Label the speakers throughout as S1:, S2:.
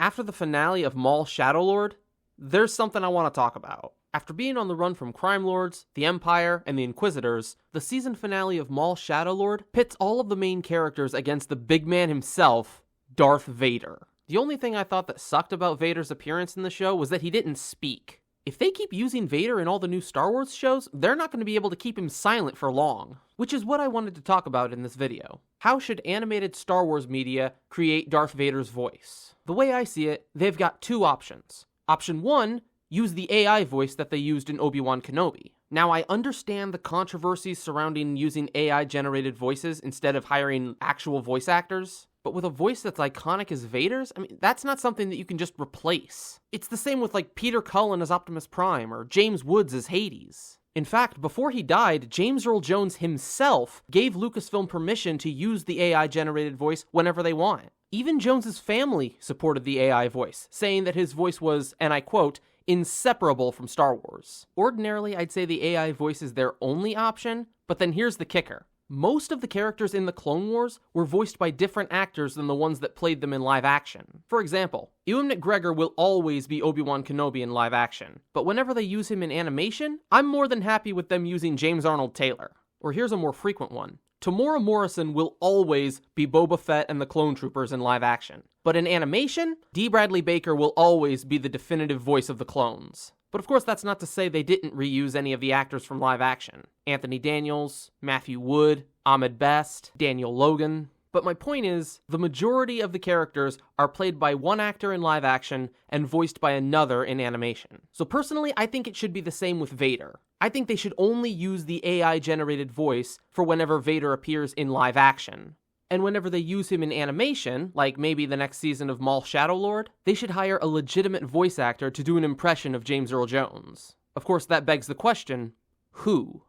S1: After the finale of Maul Shadow Lord, there's something I want to talk about. After being on the run from crime lords, the Empire, and the Inquisitors, the season finale of Maul Shadow Lord pits all of the main characters against the big man himself, Darth Vader. The only thing I thought that sucked about Vader's appearance in the show was that he didn't speak. If they keep using Vader in all the new Star Wars shows, they're not going to be able to keep him silent for long. Which is what I wanted to talk about in this video. How should animated Star Wars media create Darth Vader's voice? The way I see it, they've got two options. Option 1, use the AI voice that they used in Obi-Wan Kenobi. Now, I understand the controversies surrounding using AI-generated voices instead of hiring actual voice actors, but with a voice that's iconic as Vader's, that's not something that you can just replace. It's the same with Peter Cullen as Optimus Prime or James Woods as Hades. In fact, before he died, James Earl Jones himself gave Lucasfilm permission to use the AI-generated voice whenever they want. Even Jones's family supported the AI voice, saying that his voice was, and I quote, inseparable from Star Wars. Ordinarily, I'd say the AI voice is their only option, but then here's the kicker. Most of the characters in the Clone Wars were voiced by different actors than the ones that played them in live action. For example, Ewan McGregor will always be Obi-Wan Kenobi in live action, but whenever they use him in animation, I'm more than happy with them using James Arnold Taylor. Or here's a more frequent one. Tamora Morrison will always be Boba Fett and the Clone Troopers in live action. But in animation, D. Bradley Baker will always be the definitive voice of the clones. But of course, that's not to say they didn't reuse any of the actors from live action. Anthony Daniels, Matthew Wood, Ahmed Best, Daniel Logan. But my point is, the majority of the characters are played by one actor in live action and voiced by another in animation. So personally, I think it should be the same with Vader. I think they should only use the AI-generated voice for whenever Vader appears in live action. And whenever they use him in animation, like maybe the next season of Maul Shadow Lord, they should hire a legitimate voice actor to do an impression of James Earl Jones. Of course, that begs the question, who?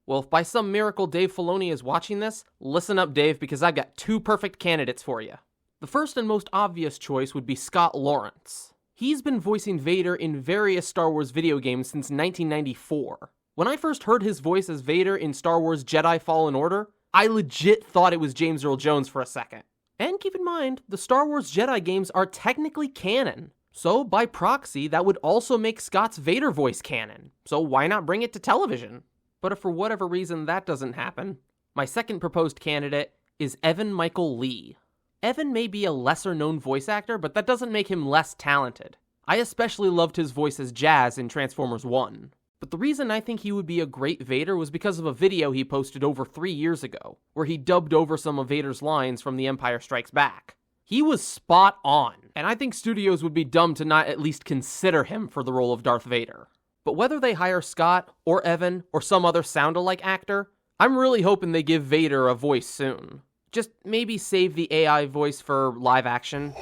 S1: Well, if by some miracle Dave Filoni is watching this, listen up, Dave, because I've got two perfect candidates for you. The first and most obvious choice would be Scott Lawrence. He's been voicing Vader in various Star Wars video games since 1994. When I first heard his voice as Vader in Star Wars Jedi Fallen Order, I legit thought it was James Earl Jones for a second. And keep in mind, the Star Wars Jedi games are technically canon. So, by proxy, that would also make Scott's Vader voice canon. So why not bring it to television? But if for whatever reason that doesn't happen, my second proposed candidate is Evan Michael Lee. Evan may be a lesser-known voice actor, but that doesn't make him less talented. I especially loved his voice as Jazz in Transformers 1. But the reason I think he would be a great Vader was because of a video he posted over 3 years ago, where he dubbed over some of Vader's lines from The Empire Strikes Back. He was spot on, and I think studios would be dumb to not at least consider him for the role of Darth Vader. But whether they hire Scott, or Evan, or some other sound-alike actor, I'm really hoping they give Vader a voice soon. Just maybe save the AI voice for live action.